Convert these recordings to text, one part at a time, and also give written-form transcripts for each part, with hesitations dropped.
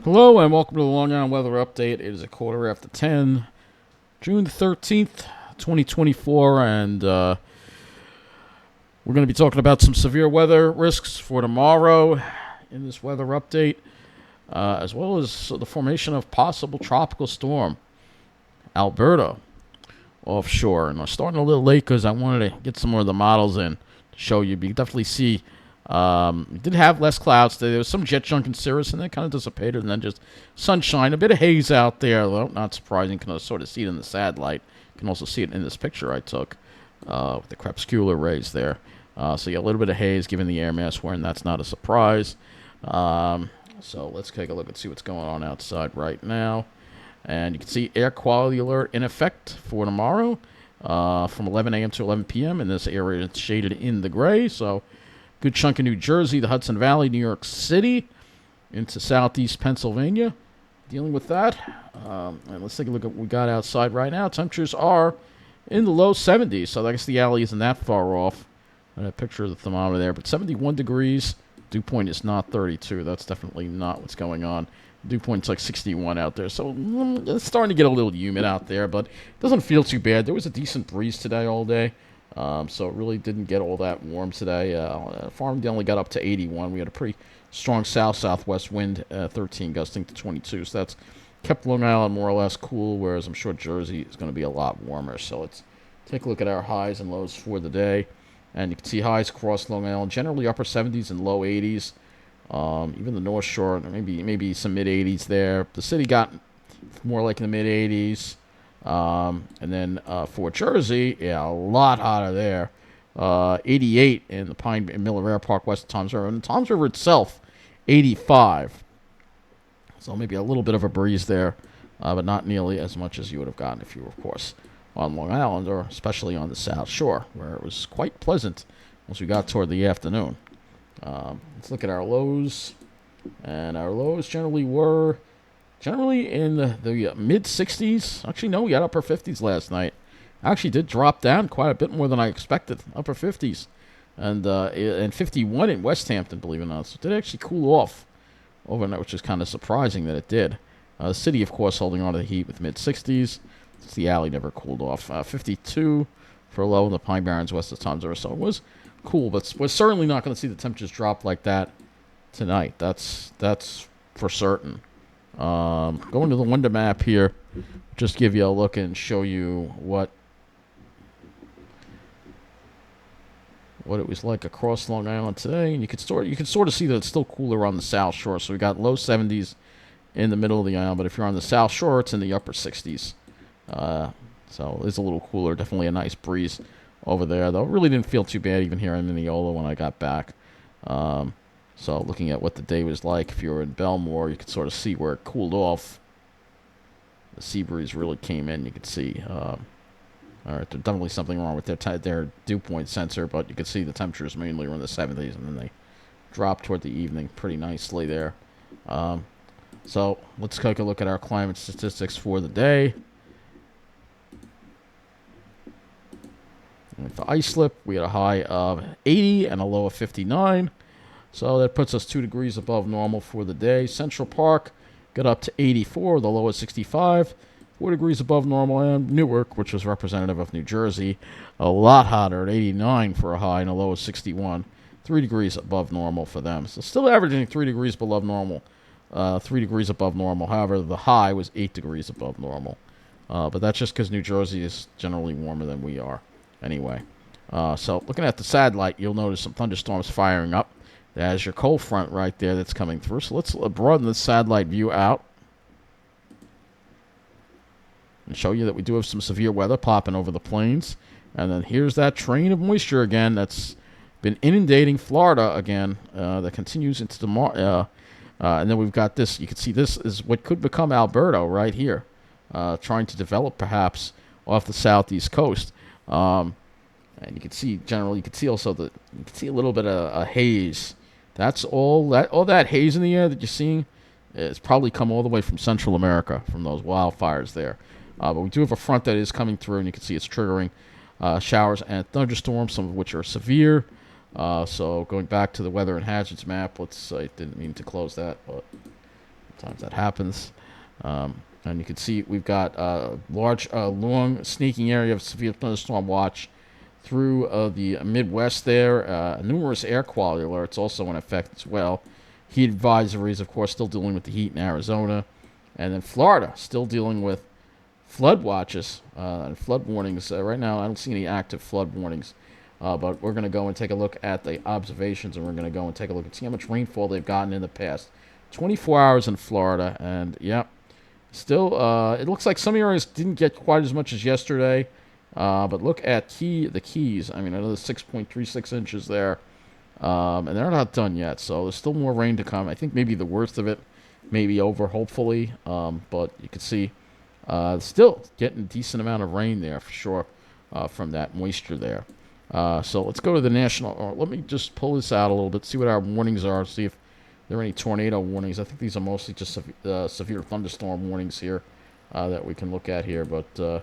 Hello and welcome to the Long Island Weather Update. It is a quarter after 10, June the 13th, 2024, and we're going to be talking about some severe weather risks for tomorrow in this weather update, as well as the formation of possible tropical storm, Alberta, offshore. And we're starting a little late because I wanted to get some more of the models in to show you. You can definitely see we did have less clouds today. There was some jet chunk in Cirrus, and then kind of dissipated, and then just sunshine, a bit of haze out there, though not surprising. You can sort of see it in the satellite. You can also see it in this picture I took with the crepuscular rays there. So you got a little bit of haze given the air mass we're in. That's not a surprise. So let's take a look and see what's going on outside right now. And you can see air quality alert in effect for tomorrow from 11 a.m. to 11 p.m. in this area. It's shaded in the gray, so good chunk of New Jersey, the Hudson Valley, New York City, into southeast Pennsylvania. Dealing with that. And let's take a look at what we got outside right now. Temperatures are in the low 70s, so I guess the alley isn't that far off. I have a picture of the thermometer there, but 71 degrees. Dew point is not 32. That's definitely not what's going on. Dew point's like 61 out there, so it's starting to get a little humid out there, but it doesn't feel too bad. There was a decent breeze today all day. So it really didn't get all that warm today. Farmingdale only got up to 81. We had a pretty strong south-southwest wind, 13 gusting to 22. So that's kept Long Island more or less cool, whereas I'm sure Jersey is going to be a lot warmer. So let's take a look at our highs and lows for the day. And you can see highs across Long Island, generally upper 70s and low 80s. Even the North Shore, maybe some mid-80s there. The city got more like in the mid-80s. And then for Jersey, yeah, a lot hotter there. 88 in the Pine in Miller Air Park west of Toms River. And Toms River itself, 85. So maybe a little bit of a breeze there, but not nearly as much as you would have gotten if you were, of course, on Long Island, or especially on the South Shore, where it was quite pleasant once we got toward the afternoon. Let's look at our lows. And our lows generally were in the mid-60s. Actually, no, we got upper 50s last night. Actually did drop down quite a bit more than I expected. Upper 50s. And 51 in West Hampton, believe it or not. So it did actually cool off overnight, which is kind of surprising that it did. The city, of course, holding on to the heat with mid-60s. The alley never cooled off. 52 for a low in the Pine Barrens west of Toms River. So it was cool, but we're certainly not going to see the temperatures drop like that tonight. That's for certain. Going to the window map here, just give you a look and show you what it was like across Long Island today. And you can sort of see that it's still cooler on the South Shore. So we got low 70s in the middle of the island, but if you're on the South Shore, it's in the upper 60s. So it's a little cooler. Definitely a nice breeze over there, though. It really didn't feel too bad even here in Mineola when I got back. So looking at what the day was like, if you were in Belmore, you could sort of see where it cooled off. The sea breeze really came in. You could see. All right, there's definitely something wrong with their dew point sensor, but you could see the temperatures mainly were in the 70s, and then they dropped toward the evening pretty nicely there. So let's take a look at our climate statistics for the day. With the ice slip, we had a high of 80 and a low of 59. So that puts us 2 degrees above normal for the day. Central Park got up to 84, the low of 65. 4 degrees above normal. And Newark, which was representative of New Jersey, a lot hotter at 89 for a high and a low of 61. 3 degrees above normal for them. So still averaging 3 degrees below normal. 3 degrees above normal. However, the high was 8 degrees above normal. But that's just because New Jersey is generally warmer than we are. Anyway, so looking at the satellite, you'll notice some thunderstorms firing up. There's your cold front right there that's coming through. So let's broaden the satellite view out and show you that we do have some severe weather popping over the plains. And then here's that train of moisture again that's been inundating Florida again. That continues into tomorrow. And then we've got this. You can see this is what could become Alberta right here, trying to develop perhaps off the southeast coast. And you can see generally, you can see also you can see a little bit of a haze. That's all that haze in the air that you're seeing is probably come all the way from Central America, from those wildfires there. But we do have a front that is coming through, and you can see it's triggering showers and thunderstorms, some of which are severe. So going back to the weather and hazards map, I didn't mean to close that, but Sometimes that happens. And you can see we've got a large, long, sneaking area of severe thunderstorm watch through the Midwest there. Numerous air quality alerts also in effect as well. Heat advisories, of course, still dealing with the heat in Arizona. And then Florida, still dealing with flood watches and flood warnings. Right now, I don't see any active flood warnings. But we're going to go and take a look at the observations, and we're going to go and take a look and see how much rainfall they've gotten in the past 24 hours in Florida. And, yeah, still, it looks like some areas didn't get quite as much as yesterday. But look at the Keys. I mean, another 6.36 inches there. And they're not done yet, so there's still more rain to come. I think maybe the worst of it may be over, hopefully. But you can see still getting a decent amount of rain there for sure from that moisture there. So let's go to the national. Let me just pull this out a little bit, see what our warnings are, see if there are any tornado warnings. I think these are mostly just severe thunderstorm warnings here that we can look at here. But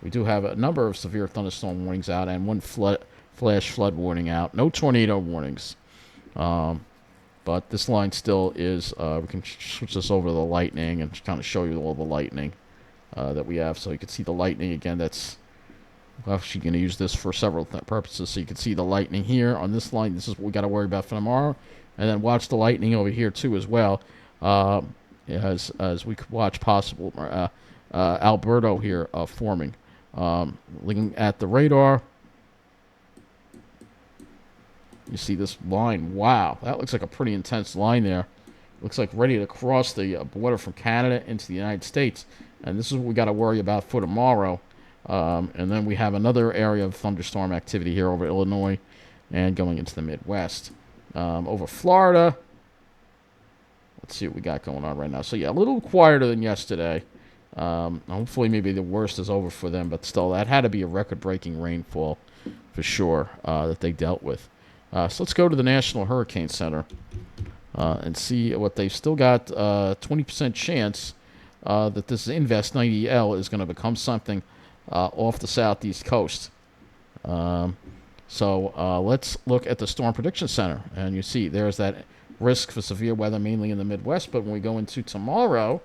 we do have a number of severe thunderstorm warnings out and one flash flood warning out. No tornado warnings. But this line still is, we can switch this over to the lightning and kind of show you all the lightning that we have. So you can see the lightning again. That's actually going to use this for several purposes. So you can see the lightning here on this line. This is what we got to worry about for tomorrow. And then watch the lightning over here too as well. As we could watch possible Alberto here forming. Looking at the radar, you see this line. Wow, that looks like a pretty intense line there. Looks like ready to cross the border from Canada into the United States. And this is what we got to worry about for tomorrow. And then we have another area of thunderstorm activity here over Illinois and going into the Midwest. Over Florida, let's see what we got going on right now. So, yeah, a little quieter than yesterday. Hopefully maybe the worst is over for them, but still, that had to be a record-breaking rainfall for sure that they dealt with. So let's go to the National Hurricane Center and see what they've still got. 20% chance that this Invest 90L is going to become something off the southeast coast. So let's look at the Storm Prediction Center, and you see there's that risk for severe weather mainly in the Midwest, but when we go into tomorrow,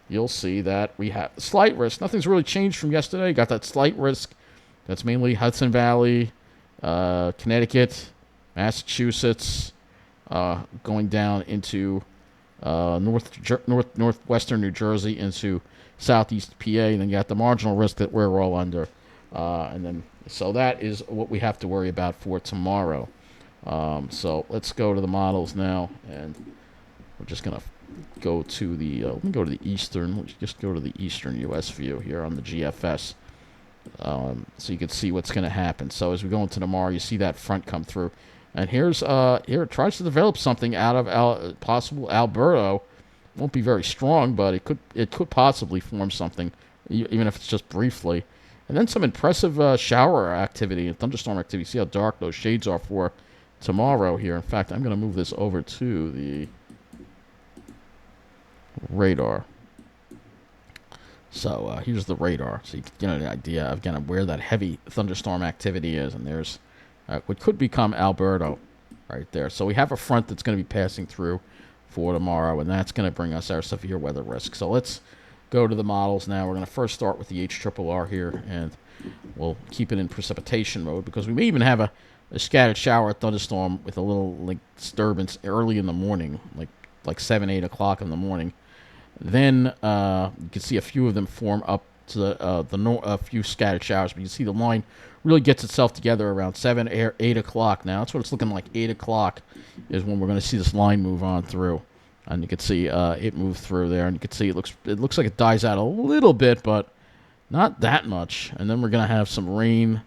you'll see that we have slight risk. Nothing's really changed from yesterday. Got that slight risk. That's mainly Hudson Valley, Connecticut, Massachusetts, going down into northwestern New Jersey into southeast PA, and then you got the marginal risk that we're all under. And then so that is what we have to worry about for tomorrow. So let's go to the models now, and we're just gonna go to the let me go to the eastern. Let's just go to the eastern U.S. view here on the GFS, so you can see what's going to happen. So as we go into tomorrow, you see that front come through, and here it tries to develop something out of possible Alberto. Won't be very strong, but it could possibly form something, even if it's just briefly. And then some impressive shower activity and thunderstorm activity. See how dark those shades are for tomorrow here. In fact, I'm going to move this over to the radar. So here's the radar, so you can get an idea of kind of where that heavy thunderstorm activity is. And there's what could become Alberto right there. So we have a front that's going to be passing through for tomorrow, and that's going to bring us our severe weather risk. So let's go to the models now. We're going to first start with the HRRR here, and we'll keep it in precipitation mode because we may even have a scattered shower thunderstorm with a little like disturbance early in the morning, like 7, 8 o'clock in the morning. Then you can see a few of them form up to a few scattered showers, but you see the line really gets itself together around 7 or 8 o'clock now. That's what it's looking like. 8 o'clock is when we're going to see this line move on through. And you can see it move through there, and you can see it looks like it dies out a little bit, but not that much. And then we're going to have some rain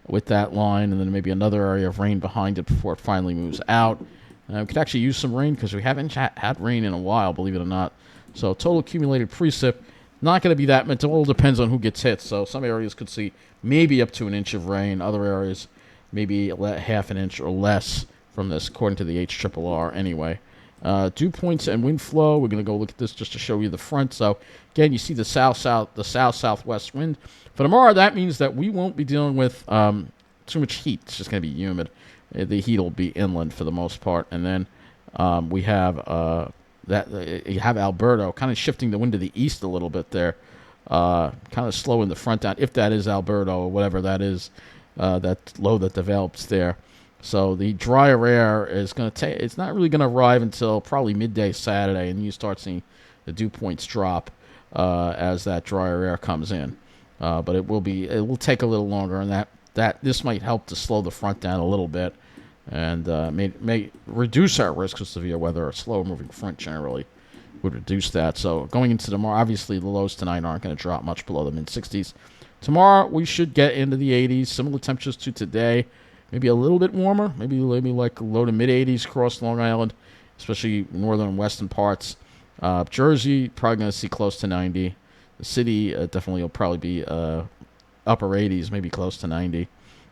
with that line, and then maybe another area of rain behind it before it finally moves out. We could actually use some rain because we haven't had rain in a while, believe it or not. So total accumulated precip, not going to be that much. It all depends on who gets hit. So some areas could see maybe up to an inch of rain. Other areas maybe half an inch or less from this, according to the HRRR anyway. Dew points and wind flow. We're going to go look at this just to show you the front. So again, you see the south-southwest wind. For tomorrow, that means that we won't be dealing with too much heat. It's just going to be humid. The heat will be inland for the most part. And then we have that you have Alberto kind of shifting the wind to the east a little bit there, kind of slowing the front down, if that is Alberto or whatever that is, that low that develops there. So the drier air is going to take. It's not really going to arrive until probably midday Saturday, and you start seeing the dew points drop as that drier air comes in. But it will take a little longer, and that this might help to slow the front down a little bit, and may reduce our risk of severe weather. A slow moving front generally would reduce that. So going into tomorrow, obviously the lows tonight aren't going to drop much below the mid-60s. Tomorrow we should get into the 80s, similar temperatures to today. Maybe a little bit warmer, maybe like low to mid-80s across Long Island, especially northern and western parts. Jersey, probably going to see close to 90. The city definitely will probably be upper 80s, maybe close to 90.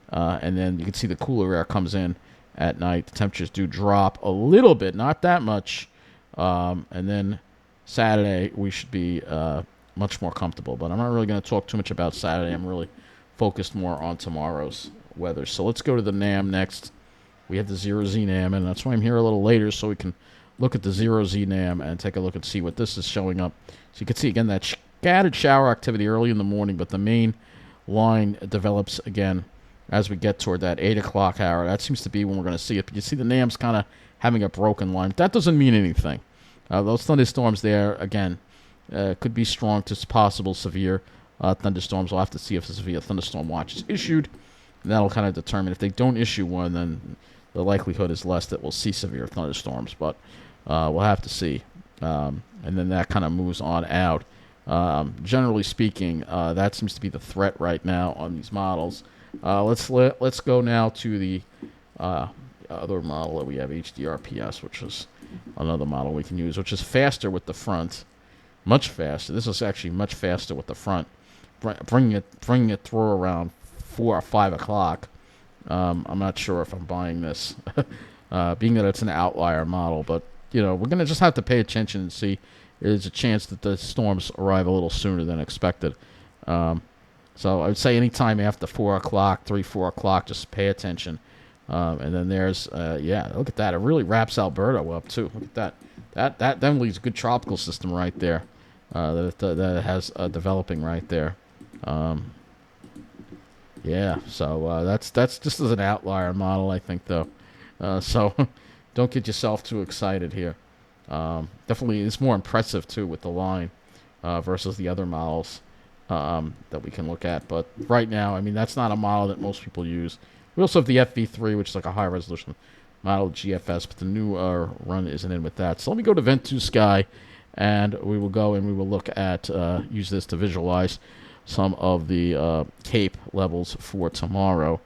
And then you can see the cooler air comes in at night. The temperatures do drop a little bit, not that much. And then Saturday, we should be much more comfortable. But I'm not really going to talk too much about Saturday. I'm really focused more on tomorrow's weather. So let's go to the NAM next. We have the 0Z NAM, and that's why I'm here a little later, so we can look at the 0Z NAM and take a look and see what this is showing up. So you can see, again, that scattered shower activity early in the morning, but the main line develops again as we get toward that 8 o'clock hour. That seems to be when we're going to see it. But you see the NAM's kind of having a broken line. That doesn't mean anything. Those thunderstorms there, again, could be strong to possible severe thunderstorms. We'll have to see if a severe thunderstorm watch is issued. And that'll kind of determine. If they don't issue one, then the likelihood is less that we'll see severe thunderstorms. But we'll have to see. And then that kind of moves on out. Generally speaking, that seems to be the threat right now on these models. Let's go now to the other model that we have, HDRPS, which is another model we can use, which is faster with the front, much faster. This is actually much faster with the front, bringing it through around 4 or 5 o'clock. I'm not sure if I'm buying this, being that it's an outlier model, but we're gonna just have to pay attention and see. There's a chance that the storms arrive a little sooner than expected. So I would say anytime after 4 o'clock, 3, 4 o'clock, just pay attention. And then there's, look at that. It really wraps Alberto up, too. Look at that. That definitely is a good tropical system right there that it has developing right there. So that's just as an outlier model, I think, though. So don't get yourself too excited here. Definitely, it's more impressive, too, with the line versus the other models that we can look at. But right now, I mean, that's not a model that most people use. We also have the FV3, which is like a high-resolution model GFS, but the new run isn't in with that. So let me go to Vent to Sky, and we will go and we will look at, use this to visualize some of the CAPE levels for tomorrow.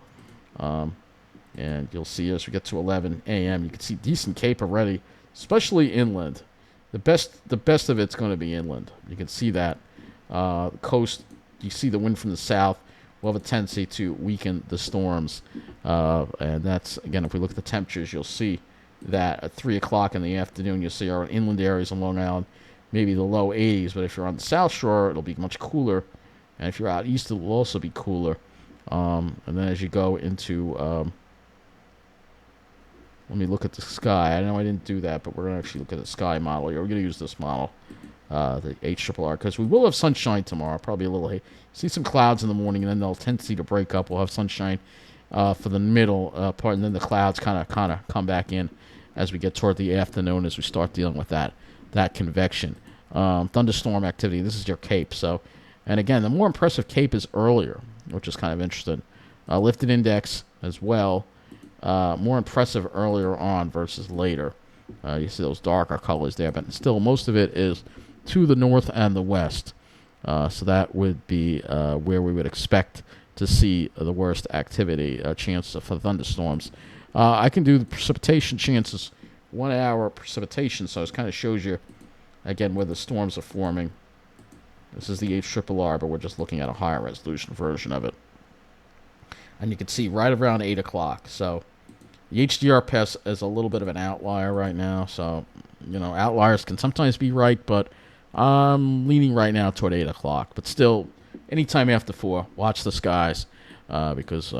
And you'll see as we get to 11 a.m., you can see decent CAPE already, especially inland. The best of it's going to be inland. You can see that. Coast, you see the wind from the south will have a tendency to weaken the storms. And that's, again, if we look at the temperatures, you'll see that at 3 o'clock in the afternoon, you'll see our inland areas on Long Island, maybe the low 80s. But if you're on the South Shore, it'll be much cooler. And if you're out east, it will also be cooler. And then as you go into... let me look at the sky. I know I didn't do that, but we're going to actually look at the sky model here. We're going to use this model, the HRRR, because we will have sunshine tomorrow, probably a little... See some clouds in the morning, and then they'll tendency to break up. We'll have sunshine for the middle part, and then the clouds kind of come back in as we get toward the afternoon, as we start dealing with that convection. Thunderstorm activity, this is your CAPE. So, and again, the more impressive CAPE is earlier, which is kind of interesting. Lifted index as well. More impressive earlier on versus later. You see those darker colors there, but still most of it is to the north and the west. So that would be where we would expect to see the worst activity, chance for thunderstorms. I can do the precipitation chances, 1 hour precipitation, so it kind of shows you, again, where the storms are forming. This is the HRRR, but we're just looking at a higher resolution version of it. And you can see right around 8 o'clock. So the HDRPS is a little bit of an outlier right now. So, outliers can sometimes be right, but I'm leaning right now toward 8 o'clock. But still, anytime after 4, watch the skies because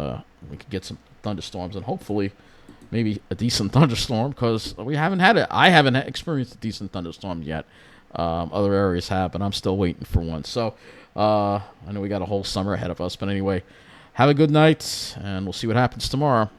we could get some thunderstorms. And hopefully, maybe a decent thunderstorm, because we haven't had it. I haven't experienced a decent thunderstorm yet. Other areas have, but I'm still waiting for one. So I know we got a whole summer ahead of us. But anyway, have a good night, and we'll see what happens tomorrow.